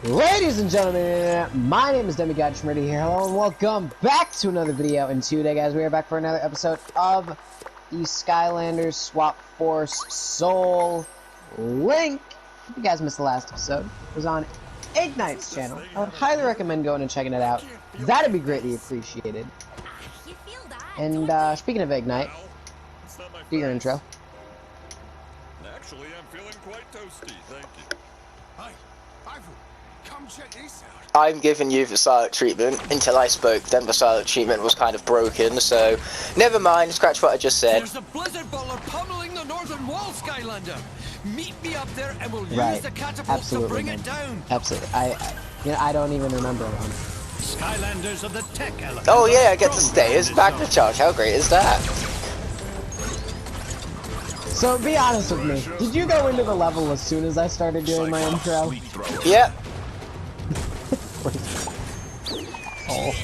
Ladies and gentlemen, my name is Demigod Shmurda here. Hello and welcome back to another video. And today, guys, we are back for another episode of the Skylanders Swap Force Soul Link. If you guys missed the last episode, it was on Igknight's channel. I would highly recommend going and checking it out. That'd be greatly appreciated. And speaking of Igknight, do your intro. Actually, I'm feeling quite toasty, thank you. Hey, Ivory, come check this out. I'm giving you the silent treatment. Until I spoke, then the silent treatment was kind of broken, so never mind, scratch what I just said. There's a blizzard baller pummeling the northern wall, Skylander. Meet me up there and we'll Right. use the catapult to bring it down. Absolutely. I don't even remember one. Skylanders of the tech element. Oh yeah, I get to stay as Magna Charge. How great is that? So, be honest with me. Did you go into the level as soon as I started doing my intro? Yep. Oh.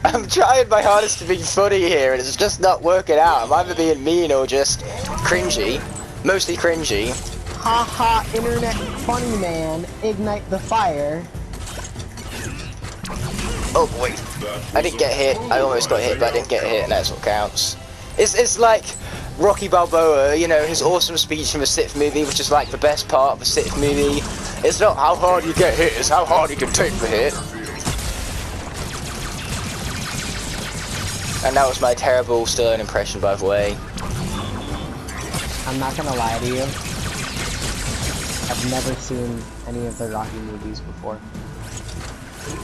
I'm trying my hardest to be funny here, and it's just not working out. I'm either being mean or just cringy. Mostly cringy. Haha, internet funny man, ignite the fire. Oh boy. I didn't get hit. I almost got hit, but I didn't get hit, and that's what counts. It's like Rocky Balboa, you know, his awesome speech from the sixth movie, which is like the best part of the sixth movie. It's not how hard you get hit, it's how hard you can take the hit. And that was my terrible Stern impression, by the way. I'm not gonna lie to you. I've never seen any of the Rocky movies before.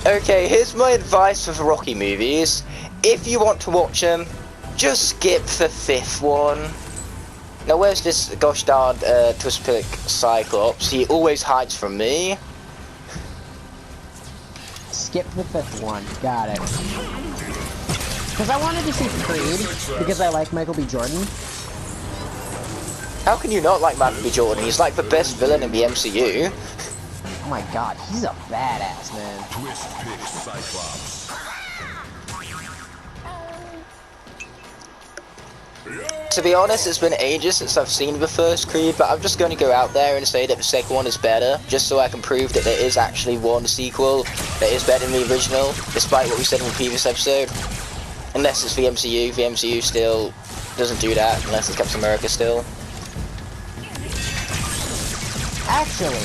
Okay, here's my advice for the Rocky movies. If you want to watch them, just skip the fifth one. Now where's this gosh darn Twispic Cyclops? He always hides from me. Skip the fifth one. Got it. Because I wanted to see Creed, because I like Michael B. Jordan. How can you not like Michael B. Jordan? He's like the best villain in the MCU. Oh my god, he's a badass, man. Twispic Cyclops. To be honest, it's been ages since I've seen the first Creed, but I'm just going to go out there and say that the second one is better, just so I can prove that there is actually one sequel that is better than the original, despite what we said in the previous episode. Unless it's the MCU still doesn't do that, unless it's Captain America still. Actually,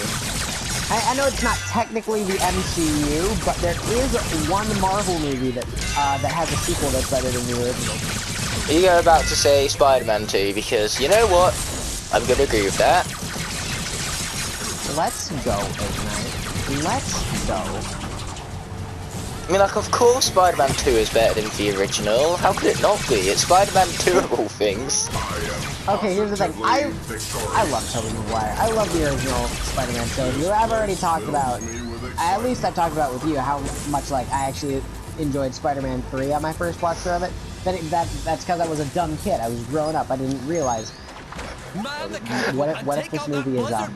I know it's not technically the MCU, but there is one Marvel movie that that has a sequel that's better than the original. You're about to say Spider-Man 2, because you know what? I'm going to agree with that. Let's go, Igknight. Let's go. I mean, like, of course Spider-Man 2 is better than the original. How could it not be? It's Spider-Man 2 of all things. Okay, here's the thing. I love Tobey Maguire. I love the original Spider-Man trilogy. I've already talked about, at least I talked about with you, how much, like, I actually enjoyed Spider-Man 3 on my first watch through of it. That's because I was a dumb kid. I was growing up. I didn't realize. What if this movie is bad?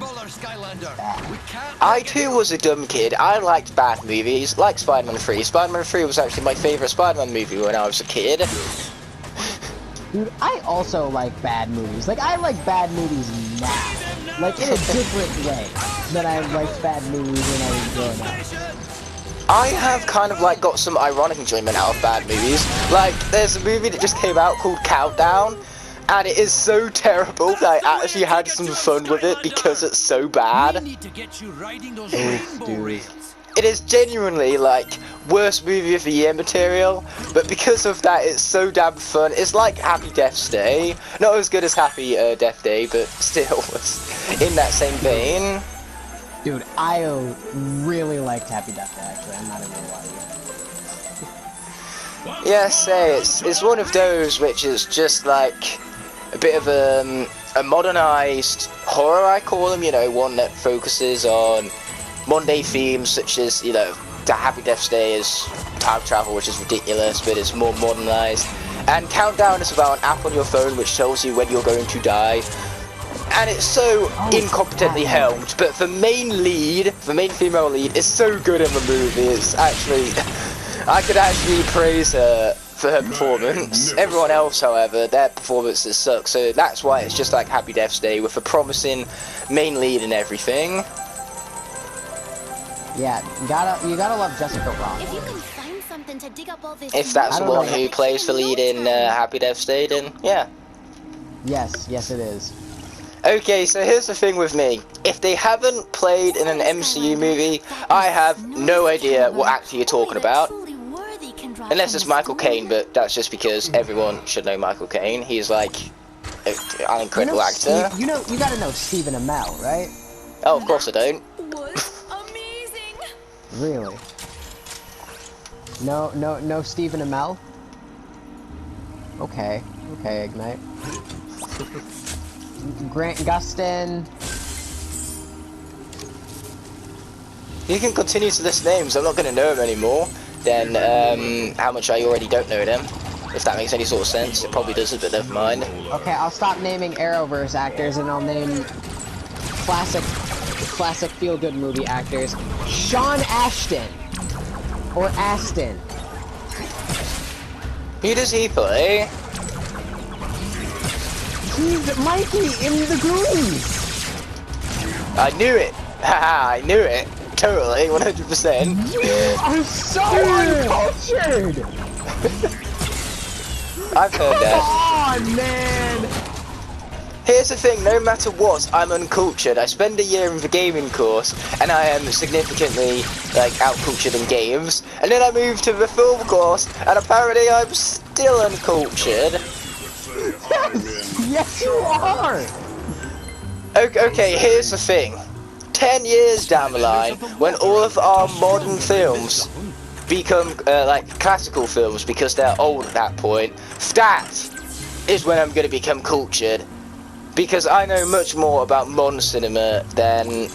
I too was a dumb kid. I liked bad movies, like Spider-Man 3. Spider-Man 3 was actually my favourite Spider-Man movie when I was a kid. Dude, I also like bad movies. Like, I like bad movies now. Like, in a different way than I liked bad movies when I was growing up. I have kind of like got some ironic enjoyment out of bad movies. Like, there's a movie that just came out called Countdown, and it is so terrible that I actually had some fun with it because it's so bad. It is genuinely like worst movie of the year material, but because of that it's so damn fun. It's like Happy Death Day. Not as good as Happy Death Day, but still in that same vein. Dude, I really liked Happy Death Day, actually. I'm not even gonna lie to you. Yeah, say it's one of those which is just like a bit of a modernized horror, I call them. You know, one that focuses on Monday themes such as, you know, the Happy Death Day is time travel, which is ridiculous, but it's more modernized. And Countdown is about an app on your phone which tells you when you're going to die. And it's so incompetently helmed, but the main female lead, is so good in the movie. It's actually, I could actually praise her for her performance. Everyone else, however, their performances suck, so that's why it's just like Happy Death Day with a promising main lead and everything. Yeah, you gotta love Jessica Rabbit. If you can find something to dig up all this. If that's the one who plays the lead in Happy Death Day, then yeah. Yes, yes it is. Okay, so here's the thing with me. If they haven't played in an MCU movie, I have no idea what actor you're talking about. Unless it's Michael Caine, but that's just because everyone should know Michael Caine. He's like an incredible actor. You gotta know Stephen Amell, right? Oh, of course I don't. Was amazing. Really? No Stephen Amell? Okay, Igknight. Grant Gustin. You can continue to list names. I'm not going to know them anymore than how much I already don't know them. If that makes any sort of sense. It probably doesn't, but never mind. Okay, I'll stop naming Arrowverse actors and I'll name classic feel-good movie actors. Sean Ashton. Or Aston. Who does he play? He's Mikey in the Goonies! I knew it! Haha, I knew it! Totally, 100%. You are so uncultured! I've heard that. Come on, man! Here's the thing, no matter what, I'm uncultured. I spend a year in the gaming course, and I am significantly, like, outcultured in games. And then I move to the film course, and apparently I'm still uncultured. Yes, you are! Okay, here's the thing. 10 years down the line, when all of our modern films become, like, classical films, because they're old at that point, that is when I'm going to become cultured. Because I know much more about modern cinema than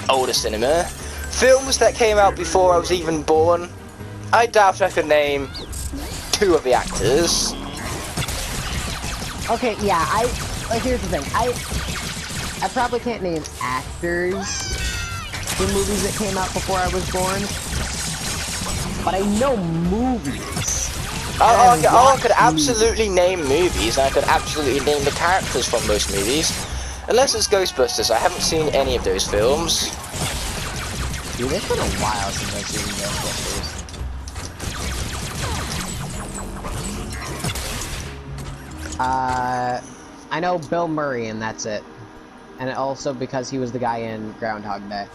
older cinema. Films that came out before I was even born, I doubt I could name 2 of the actors. Okay, yeah, here's the thing. I probably can't name actors in movies that came out before I was born. But I know movies. I could absolutely name movies, and I could absolutely name the characters from those movies. Unless it's Ghostbusters, I haven't seen any of those films. Dude, it's been a while since I've seen Ghostbusters. I know Bill Murray, and that's it. And also because he was the guy in Groundhog Day.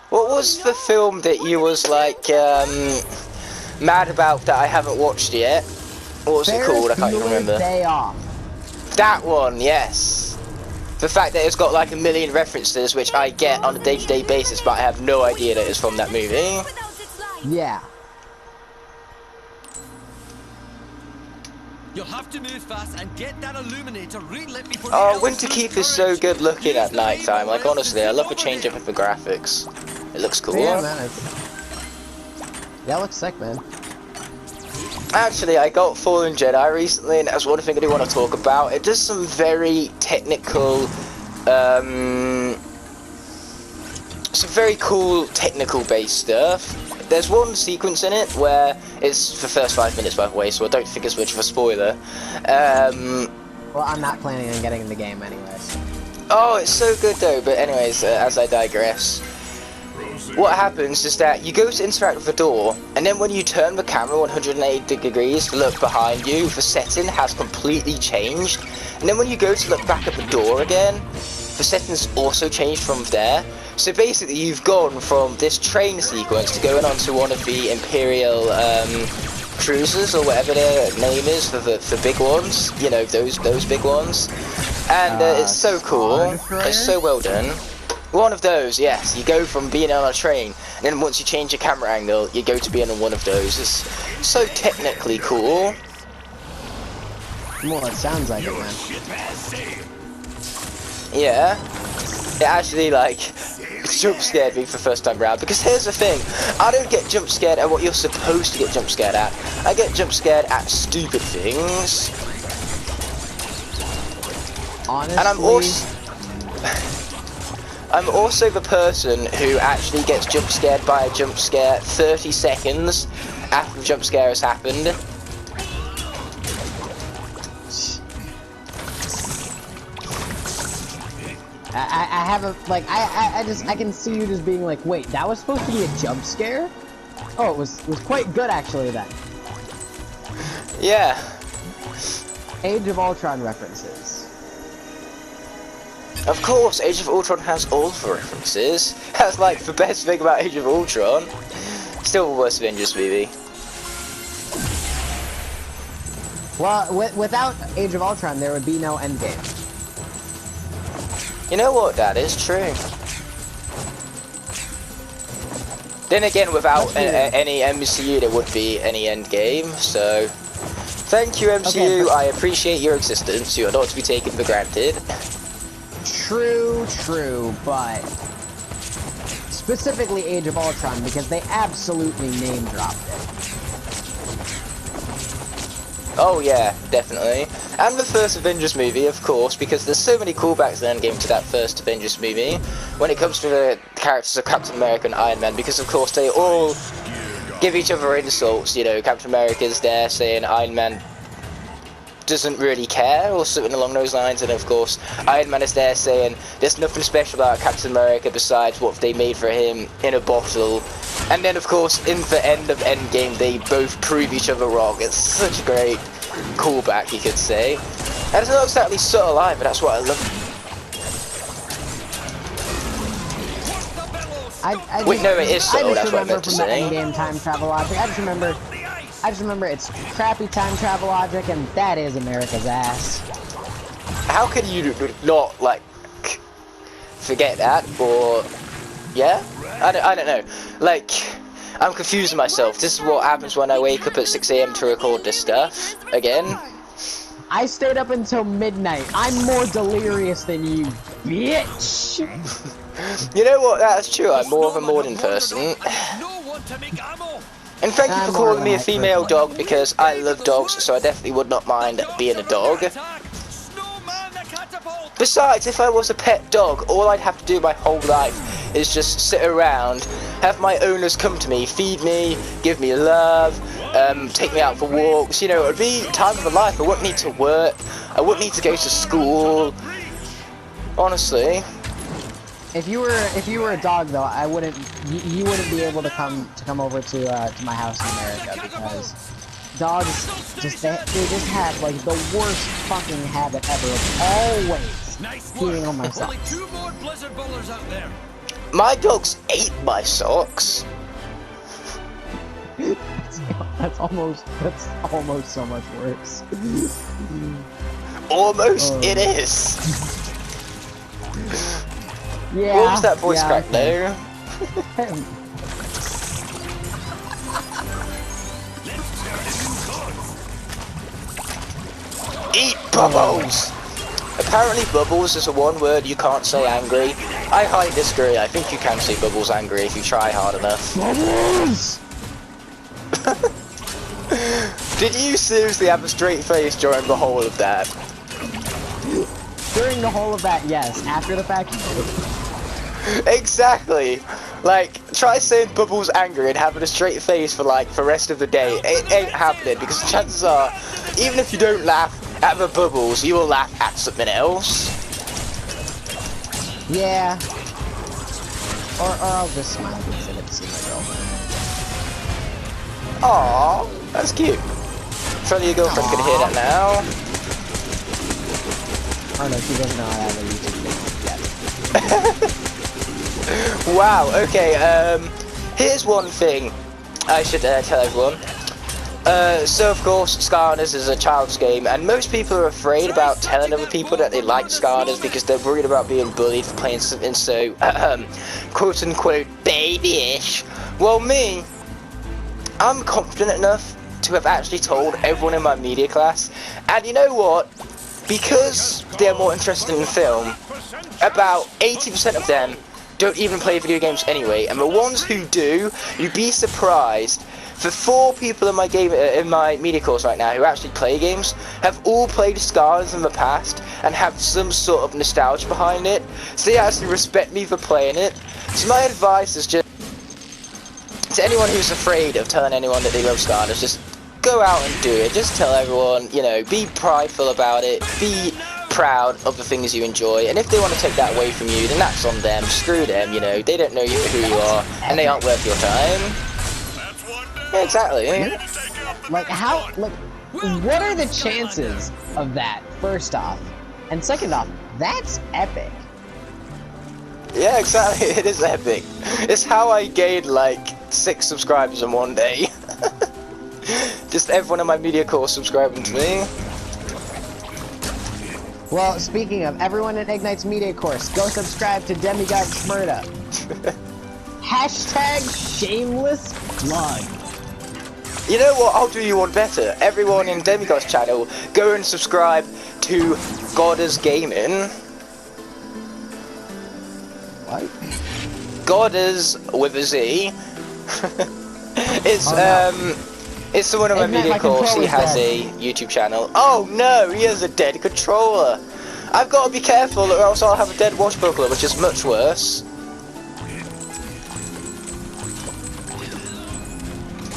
What was the film that you was like, mad about that I haven't watched yet? What was it called? I can't even remember. Day Off. That one, yes. The fact that it's got like a million references, which I get on a day-to-day basis, but I have no idea that it's from that movie. Yeah. You'll have to move fast and get that illuminator relit before the Oh, elves Winter lose Keep is so courage. good looking at Use the night time. laser Like honestly, I love the over change up there. of the graphics. It looks cool. Yeah, man. That looks sick, man. Actually, I got Fallen Jedi recently, and that's one thing I do want to talk about. It does some very technical, some very cool technical-based stuff. There's one sequence in it where it's the first 5 minutes, by the way, so I don't think it's much of a spoiler. Well, I'm not planning on getting in the game anyways. Oh, it's so good though, but anyways, as I digress. What happens is that you go to interact with the door, and then when you turn the camera 180 degrees to look behind you, the setting has completely changed. And then when you go to look back at the door again, the setting's also changed from there. So basically you've gone from this train sequence to going on to one of the Imperial cruisers, or whatever their name is, for the big ones. You know, those big ones. And it's so cool. It's so well done. One of those, yes. You go from being on a train, and then once you change your camera angle, you go to being on one of those. It's so technically cool. Well, it sounds like it, man. Yeah. It actually, like, jump scared me for the first time round. Because here's the thing, I don't get jump scared at what you're supposed to get jump scared at. I get jump scared at stupid things. Honestly, And I'm also the person who actually gets jump scared by a jump scare 30 seconds after the jump scare has happened. I haven't, like, I can see you just being like, wait, that was supposed to be a jump scare? Oh, it was quite good, actually, then. Yeah. Age of Ultron references. Of course, Age of Ultron has all the references. That's like the best thing about Age of Ultron. Still the worst Avengers movie. Well, without Age of Ultron, there would be no Endgame. You know what? That is true. Then again, without any MCU, there would be any Endgame. So, thank you, MCU. Okay, I appreciate your existence. You are not to be taken for granted. True, but specifically Age of Ultron because they absolutely name dropped it. Oh yeah, definitely. And the first Avengers movie, of course, because there's so many callbacks in Endgame to that first Avengers movie when it comes to the characters of Captain America and Iron Man, because of course they all give each other insults. You know, Captain America's there saying Iron Man doesn't really care or something along those lines, and of course Iron Man is there saying there's nothing special about Captain America besides what they made for him in a bottle. And then of course in the end of Endgame they both prove each other wrong. It's such a great callback, you could say, and it's not exactly subtle either. That's what I love. Wait, no, it is subtle. That's what I meant to say. Endgame time travel logic. I just remember it's crappy time travel logic, and that is America's ass. How can you not, like, forget that, or, yeah? I don't know. Like, I'm confusing myself. This is what happens when I wake up at 6 AM to record this stuff, again. I stayed up until midnight. I'm more delirious than you, bitch! You know what, that's true, I'm more of a morning person. And thank you for calling me a female dog, because I love dogs, so I definitely would not mind being a dog. Besides, if I was a pet dog, all I'd have to do my whole life is just sit around, have my owners come to me, feed me, give me love, take me out for walks. You know, it would be time of a life. I wouldn't need to work, I wouldn't need to go to school, honestly. If you were a dog though, I wouldn't. You wouldn't be able to come over to my house in America, because dogs they just have like the worst fucking habit ever of always peeing on my socks. Only 2 more blizzard bowlers out there. My dogs ate my socks. That's almost so much worse. Almost, it is. Yeah. What was that voice crack there? Eat bubbles! Apparently bubbles is a one word you can't say angry. I highly disagree. I think you can say bubbles angry if you try hard enough. Bubbles! Did you seriously have a straight face during the whole of that? During the whole of that, yes. After the fact, exactly. Like, try saying bubbles angry and having a straight face for like the rest of the day. It ain't happening, because chances are, even if you don't laugh at the bubbles, you will laugh at something else. yeah. Or I'll just smile because I get to see my girlfriend. Aww, that's cute. Surely your girlfriend can hear that now. Oh no, she doesn't know I have a YouTube video yet. Wow, okay, here's one thing I should tell everyone. So of course, Skylanders is a child's game, and most people are afraid about telling other people that they like Skylanders because they're worried about being bullied for playing something so, quote-unquote, babyish. Well, me, I'm confident enough to have actually told everyone in my media class, and you know what? Because they're more interested in film, about 80% of them don't even play video games anyway, and the ones who do, you'd be surprised. The 4 people in my media course right now who actually play games have all played Skylanders in the past and have some sort of nostalgia behind it, so they actually respect me for playing it. So my advice is just to anyone who's afraid of telling anyone that they love Skylanders, just go out and do it. Just tell everyone, you know, be prideful about it, be proud of the things you enjoy, and if they want to take that away from you, then that's on them. Screw them, you know, they don't know who you are, and they aren't worth your time. Yeah, exactly. Like, how, like, what are the chances of that, first off? And second off, that's epic. Yeah, exactly, it is epic. It's how I gained, like, 6 subscribers in one day. Just everyone in my media course subscribing to me. Well, speaking of, everyone in Igknight's media course, go subscribe to Demigod Shmurda. Hashtag shameless plug. You know what, I'll do you one better. Everyone in Demigod's channel, go and subscribe to Godders Gaming. What? Godders with a Z. It's, it's someone on my Igknight, media my course, he controller's has dead. a YouTube channel. Oh no, he has a dead controller. I've got to be careful or else I'll have a dead water buckler, which is much worse.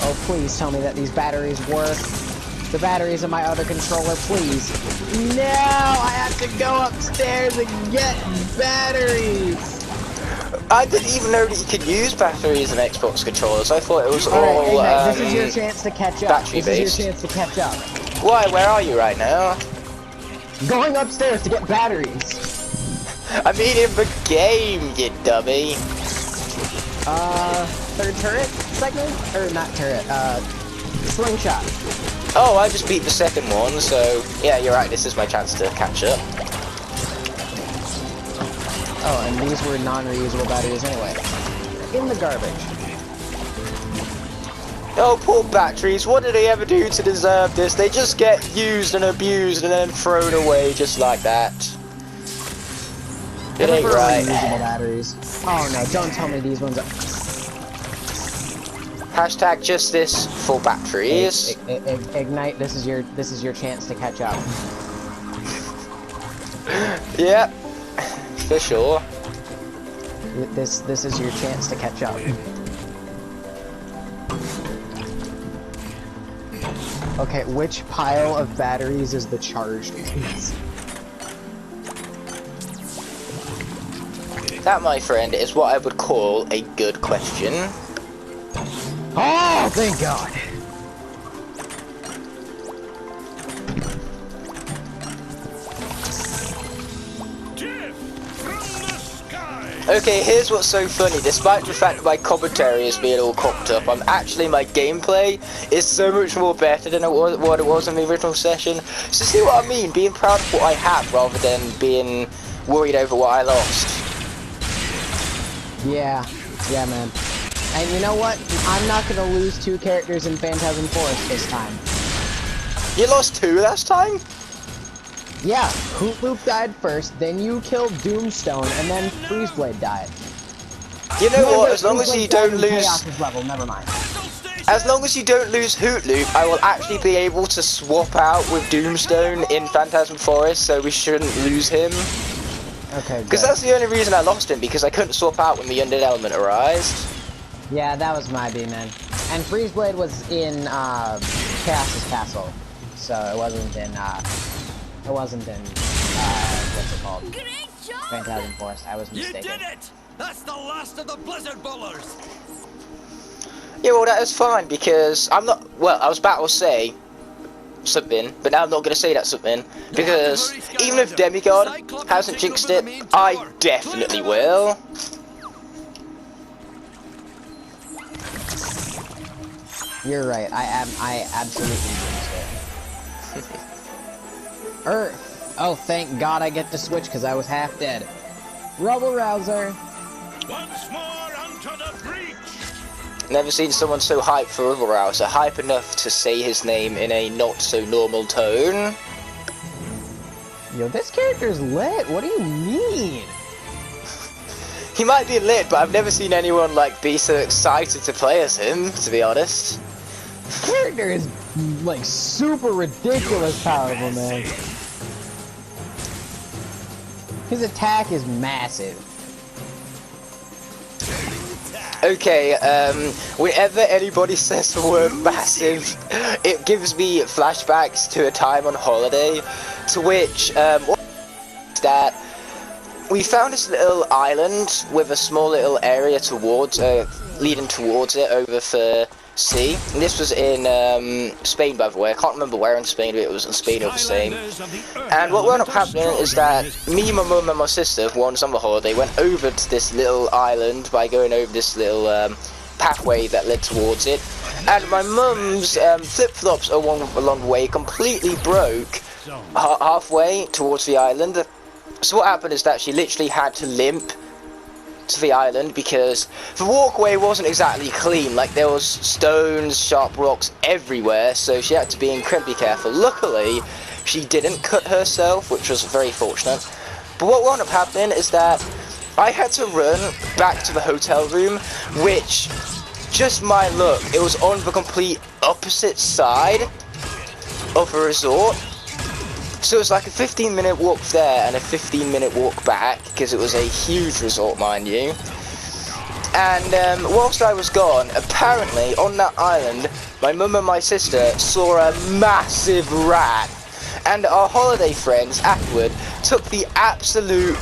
Oh, please tell me that these batteries work. The batteries in my other controller, please. No, I have to go upstairs and get batteries. I didn't even know that you could use batteries in Xbox controllers. I thought it was All all, right, Igknight, this is your chance to catch up. battery This is based. your chance to catch up. Why, where are you right now? Going upstairs to get batteries. I mean in the game, you dummy. Third turret segment? Or not turret, slingshot. Oh, I just beat the second one, so yeah, you're right, this is my chance to catch up. Oh, and these were non-reusable batteries anyway. In the garbage. Oh, poor batteries, what did they ever do to deserve this? They just get used and abused and then thrown away just like that. It ain't right. Reusable batteries. Oh no, don't tell me these ones are... Hashtag justice for batteries. Igknight, this is your chance to catch up. Yep, for sure. This is your chance to catch up. Okay, which pile of batteries is the charged ones? That, my friend, is what I would call a good question. Oh, thank God! Okay, here's what's so funny. Despite the fact that my commentary is being all cocked up, my gameplay is so much more better than what it was in the original session. So see what I mean? Being proud of what I have rather than being worried over what I lost. Yeah, man. And you know what? I'm not gonna lose 2 characters in Phantasm Forest this time. You lost 2 last time? Yeah, Hoot Loop died first, then you killed Doomstone, and then Freezeblade died. You know No, what? but As long as Freezeblade you died don't in lose, Chaos's level, never mind. as long as you don't lose Hoot Loop, I will actually be able to swap out with Doomstone in Phantasm Forest, so we shouldn't lose him. Okay, Because good. that's the only reason I lost him, because I couldn't swap out when the Undead Element arised. Yeah, that was my B, man. And Freezeblade was in Chaos's castle, so it wasn't in what's it called? Great job! Phantasm Forest. I was You mistaken. did it! That's the last of the Blizzard Bowlers! Yeah, well, that is fine, because I'm not... Well, I was about to say something, but now I'm not going to say that something, because even if Demigod hasn't jinxed it, I definitely will. You're right. I absolutely jinxed it. Earth. Oh, thank God I get to switch because I was half dead. Rubble Rouser. Once more unto the breach. Never seen someone so hyped for Rubble Rouser, hype enough to say his name in a not so normal tone. Yo, this character's lit. What do you mean? He might be lit, but I've never seen anyone like be so excited to play as him, to be honest. This character is like super ridiculous powerful, man. His attack is massive. Okay, whenever anybody says the word massive, it gives me flashbacks to a time on holiday, to which, that we found this little island with a small little area towards, leading towards it over for sea. And this was in Spain, by the way. I can't remember where in Spain, but it was in Spain or the same. And what wound up happening is that me, my mum, and my sister, for one summer holiday, went over to this little island by going over this little pathway that led towards it. And my mum's flip-flops along the way completely broke halfway towards the island. So what happened is that she literally had to limp to the island because the walkway wasn't exactly clean. Like, there was stones, sharp rocks everywhere, so she had to be incredibly careful. Luckily, she didn't cut herself, which was very fortunate. But what wound up happening is that I had to run back to the hotel room, which, just my luck, it was on the complete opposite side of the resort. So it was like a 15-minute walk there and a 15-minute walk back, because it was a huge resort, mind you. And whilst I was gone, apparently on that island, my mum and my sister saw a massive rat. And our holiday friends afterward took the absolute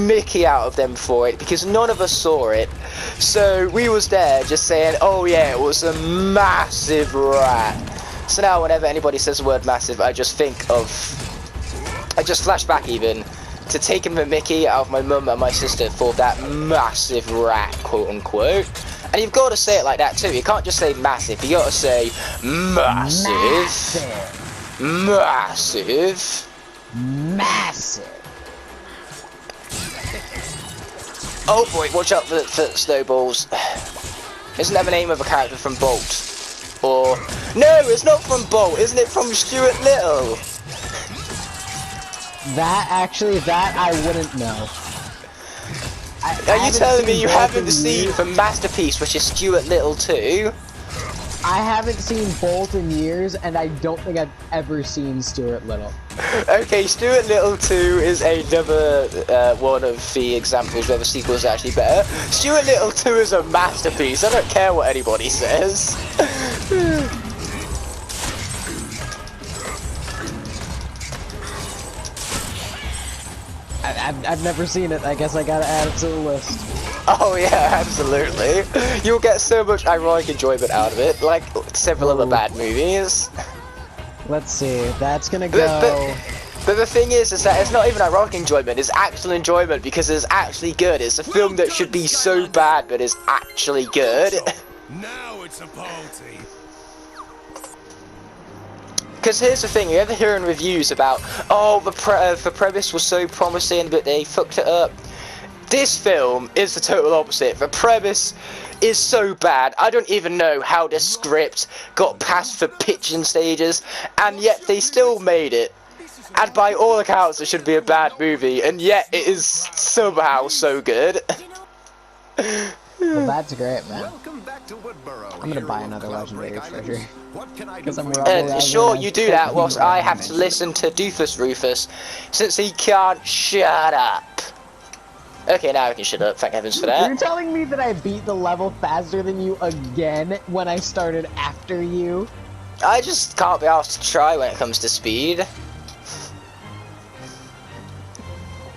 mickey out of them for it, because none of us saw it. So we was there just saying, oh yeah, it was a massive rat. So now whenever anybody says the word massive, I just flash back even to taking the mickey out of my mum and my sister for that massive rat, quote unquote. And you've got to say it like that too. You can't just say massive, you got to say massive. Massive. Massive. Oh boy, watch out for snowballs. Isn't that the name of a character from Bolt? Or no, it's not from Bolt. Isn't it from Stuart Little? That I wouldn't know. Are you telling me you haven't seen the masterpiece, which is Stuart Little too? I haven't seen Bolt in years, and I don't think I've ever seen Stuart Little. Okay, Stuart Little 2 is another one of the examples where the sequel is actually better. Stuart Little 2 is a masterpiece. I don't care what anybody says. I've never seen it. I guess I gotta add it to the list. Oh yeah, absolutely. You'll get so much ironic enjoyment out of it, like several other bad movies. Let's see. That's gonna go. But the thing is that it's not even ironic enjoyment, it's actual enjoyment because it's actually good. It's a film that should be so bad, but is actually good. Now it's a party. Because here's the thing, you ever hear in reviews about, oh, the premise was so promising, but they fucked it up. This film is the total opposite. The premise is so bad, I don't even know how the script got past the pitching stages, and yet they still made it. And by all accounts, it should be a bad movie, and yet it is somehow so good. Well, that's great, man. Welcome back to Woodborough. I'm gonna buy another legendary treasure. What can I do? Because I'm Sure, you do that whilst I have to listen to Doofus Rufus, since he can't shut up. Okay, now I can shut up, thank heavens for that. You're telling me that I beat the level faster than you again when I started after you? I just can't be asked to try when it comes to speed.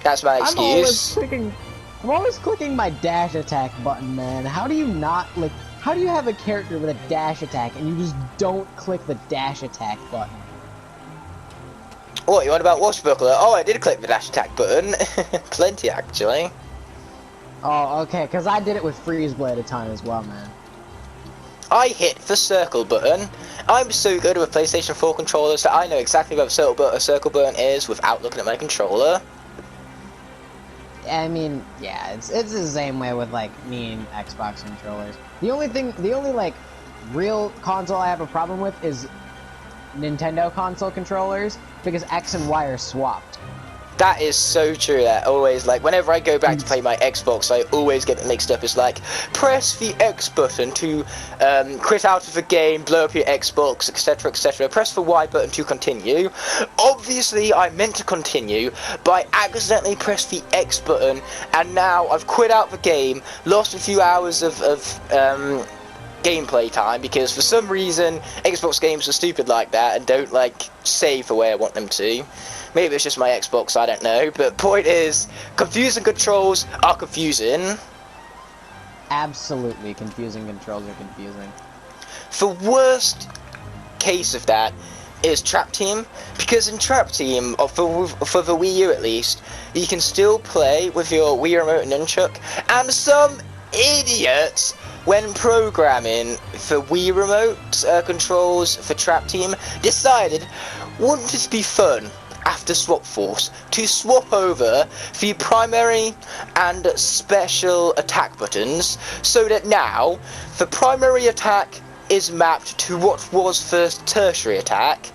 That's my excuse. I'm always clicking my dash attack button, man. How do you not, like, how do you have a character with a dash attack and you just don't click the dash attack button? What, you want about Washbuckler? Oh, I did click the dash attack button. Plenty, actually. Oh, okay, because I did it with Freeze Blade a time as well, man. I hit the circle button. I'm so good with PlayStation 4 controllers that I know exactly where the circle button is without looking at my controller. I mean, yeah, it's the same way with, like, me and Xbox controllers. The only, like, real console I have a problem with is Nintendo console controllers, because X and Y are swapped. That is so true. That always, like, whenever I go back to play my Xbox, I always get it mixed up. It's like, press the X button to quit out of the game, blow up your Xbox, etc, etc. Press the Y button to continue. Obviously, I meant to continue, but I accidentally pressed the X button, and now I've quit out the game, lost a few hours of gameplay time, because for some reason Xbox games are stupid like that and don't like save the way I want them to. Maybe it's just my Xbox, I don't know, but point is, confusing controls are confusing. Absolutely, confusing controls are confusing. The worst case of that is Trap Team, because in Trap Team, or for the Wii U at least, you can still play with your Wii Remote and Nunchuck, and some idiots, when programming the Wii Remote controls for Trap Team, decided, wouldn't it be fun after Swap Force to swap over the primary and special attack buttons, so that now the primary attack is mapped to what was the tertiary attack,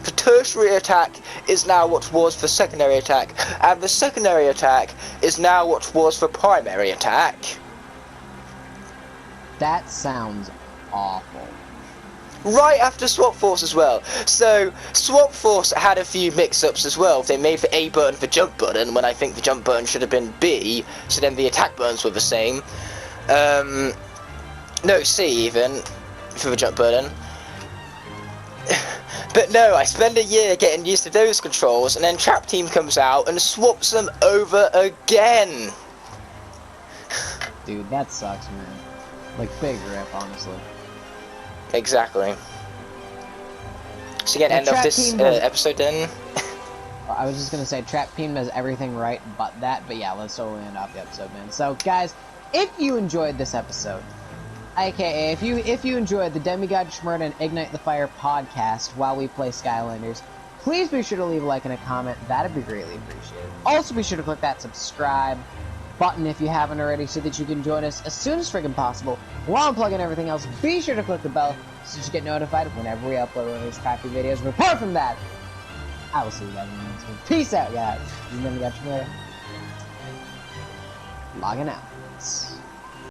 the tertiary attack is now what was the secondary attack, and the secondary attack is now what was the primary attack. That sounds awful. Right after Swap Force as well. So, Swap Force had a few mix-ups as well. They made the A button the jump button, when I think the jump button should have been B, so then the attack buttons were the same. No, C even, for the jump button. But no, I spend a year getting used to those controls, and then Trap Team comes out and swaps them over again. Dude, that sucks, man. Like, big rip, honestly. Exactly. So again, end of this episode then. I was just gonna say, Trap Team does everything right but that, but yeah, let's totally end off the episode, man. So, guys, if you enjoyed this episode, aka if you enjoyed the Demigod, Shmurda, and Ignite the Fire podcast while we play Skylanders, please be sure to leave a like and a comment. That'd be greatly appreciated. Also, be sure to click that subscribe button if you haven't already, so that you can join us as soon as friggin' possible. While I'm plugging everything else, be sure to click the bell so that you get notified whenever we upload one of these crappy videos. But apart from that, I will see you guys in the next one. Peace out, guys. Remember, got your Logging out.